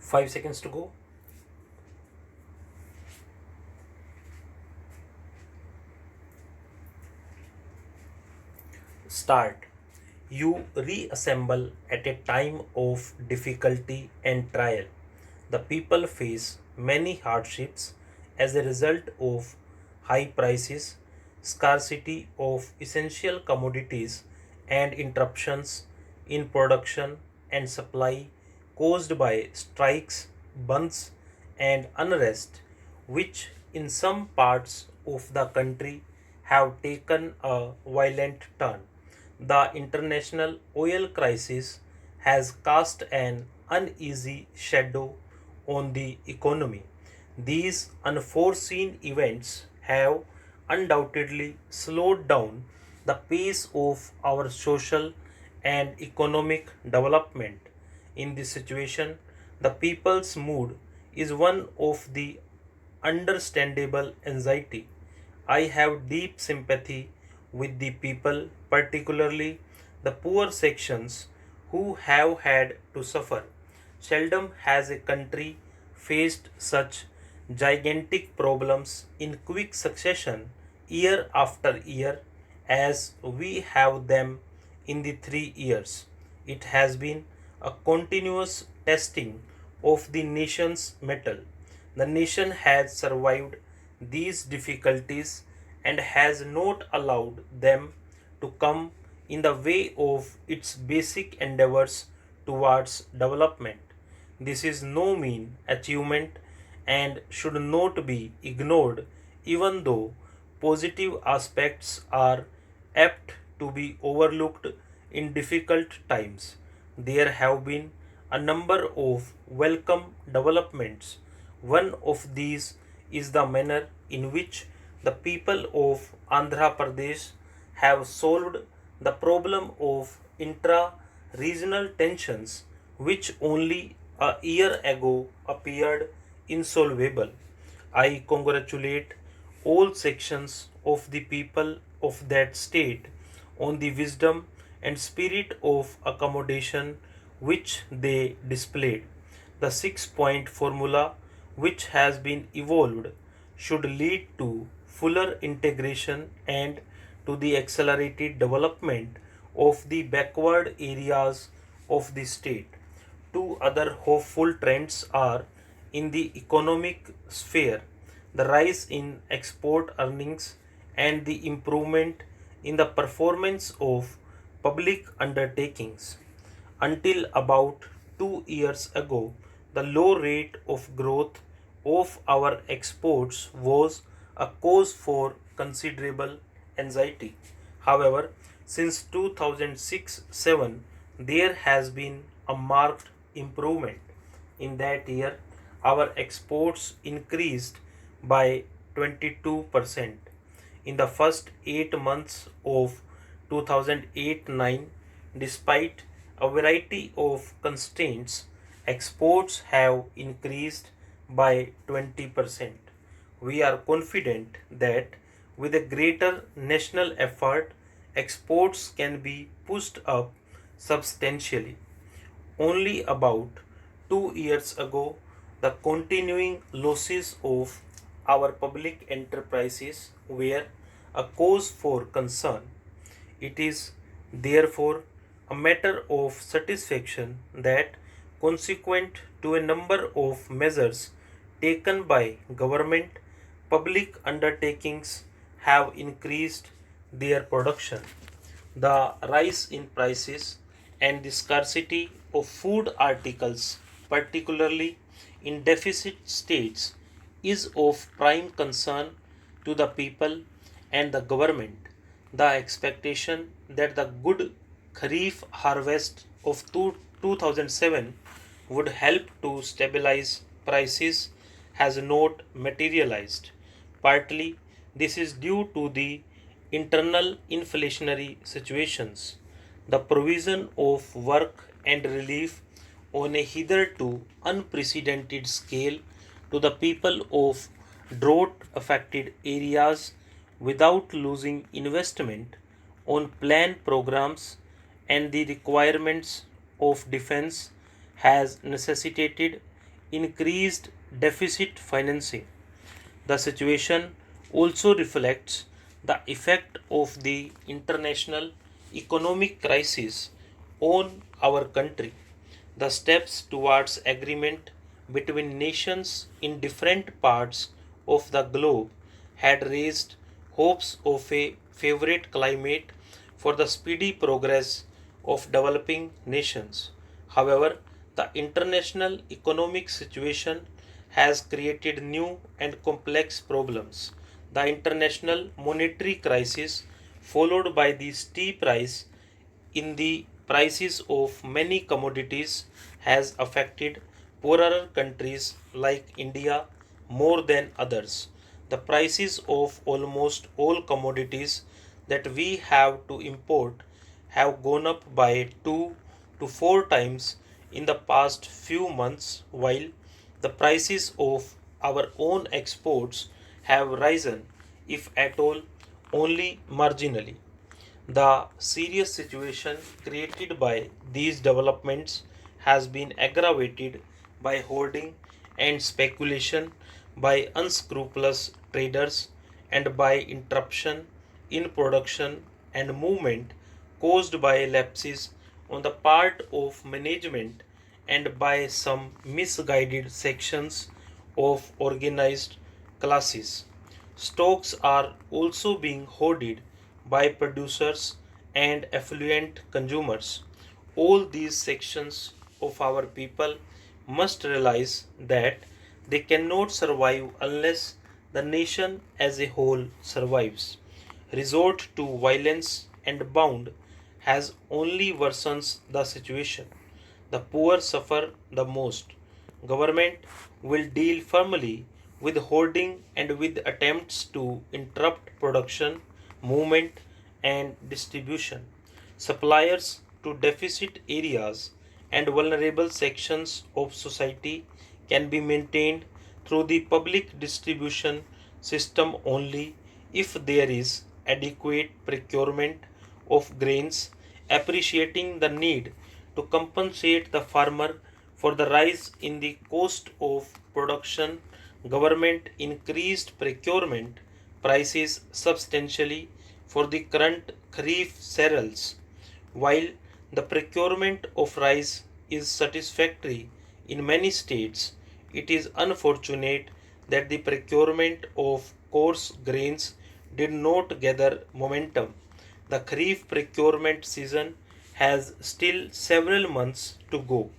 5 seconds to go. Start. You reassemble at a time of difficulty and trial. The people face many hardships as a result of high prices, scarcity of essential commodities, and interruptions in production and supply caused by strikes, bunds, and unrest, which in some parts of the country have taken a violent turn. The international oil crisis has cast an uneasy shadow on the economy. These unforeseen events have undoubtedly slowed down the pace of our social and economic development. In this situation, the people's mood is one of the understandable anxiety. I have deep sympathy with the people, particularly the poor sections who have had to suffer. Seldom has a country faced such gigantic problems in quick succession year after year as we have them in the 3 years. It has been a continuous testing of the nation's mettle. The nation has survived these difficulties and has not allowed them to come in the way of its basic endeavors towards development. This is no mean achievement and should not be ignored, even though positive aspects are apt to be overlooked in difficult times. There have been a number of welcome developments. One of these is the manner in which the people of Andhra Pradesh have solved the problem of intra regional tensions, which only a year ago appeared insolvable. I congratulate all sections of the people of that state on the wisdom and spirit of accommodation which they displayed. The 6 point formula, which has been evolved, should lead to fuller integration and to the accelerated development of the backward areas of the state. Two other hopeful trends are in the economic sphere: the rise in export earnings and the improvement in the performance of public undertakings. Until about 2 years ago, the low rate of growth of our exports was a cause for considerable anxiety. However, since 2006 7, there has been a marked improvement. In that year, our exports increased by 22%. In the first 8 months of 2008 9, despite a variety of constraints, exports have increased by 20%. We are confident that with a greater national effort, exports can be pushed up substantially. Only about 2 years ago, the continuing losses of our public enterprises were a cause for concern. It is therefore a matter of satisfaction that, consequent to a number of measures taken by government, public undertakings have increased their production. The rise in prices and the scarcity of food articles, particularly in deficit states, is of prime concern to the people and the government. The expectation that the good Kharif harvest of 2007 would help to stabilize prices has not materialized. Partly, this is due to the internal inflationary situations, the provision of work and relief on a hitherto unprecedented scale to the people of drought affected areas without losing investment on planned programs, and the requirements of defense has necessitated increased deficit financing. The situation also reflects the effect of the international economic crisis on our country. The steps towards agreement between nations in different parts of the globe had raised hopes of a favorite climate for the speedy progress of developing nations. However, the international economic situation has created new and complex problems. The international monetary crisis, followed by the steep rise in the prices of many commodities, has affected poorer countries like India more than others. The prices of almost all commodities that we have to import have gone up by 2 to 4 times in the past few months, while the prices of our own exports have risen, if at all, only marginally. The serious situation created by these developments has been aggravated by hoarding and speculation by unscrupulous traders and by interruption in production and movement caused by lapses on the part of management and by some misguided sections of organized classes. Stocks are also being hoarded by producers and affluent consumers. All these sections of our people must realize that they cannot survive unless the nation as a whole survives. Resort to violence and bound has only worsens the situation. The poor suffer the most. Government will deal firmly with hoarding and with attempts to interrupt production, movement and distribution. Suppliers to deficit areas and vulnerable sections of society can be maintained through the public distribution system only if there is adequate procurement of grains, appreciating the need to compensate the farmer for the rise in the cost of production. Government increased procurement prices substantially for the current kharif cereals. While the procurement of rice is satisfactory in many states, it is unfortunate that the procurement of coarse grains did not gather momentum. The kharif procurement season has still several months to go.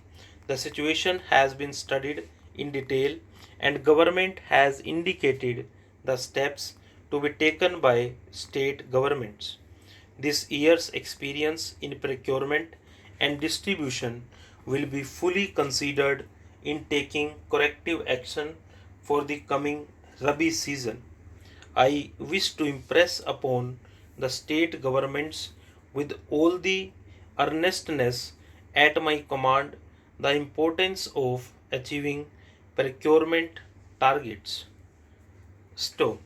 The situation has been studied in detail and government has indicated the steps to be taken by state governments. This year's experience in procurement and distribution will be fully considered in taking corrective action for the coming Rabi season. I wish to impress upon the state governments with all the earnestness at my command the importance of achieving procurement targets. So,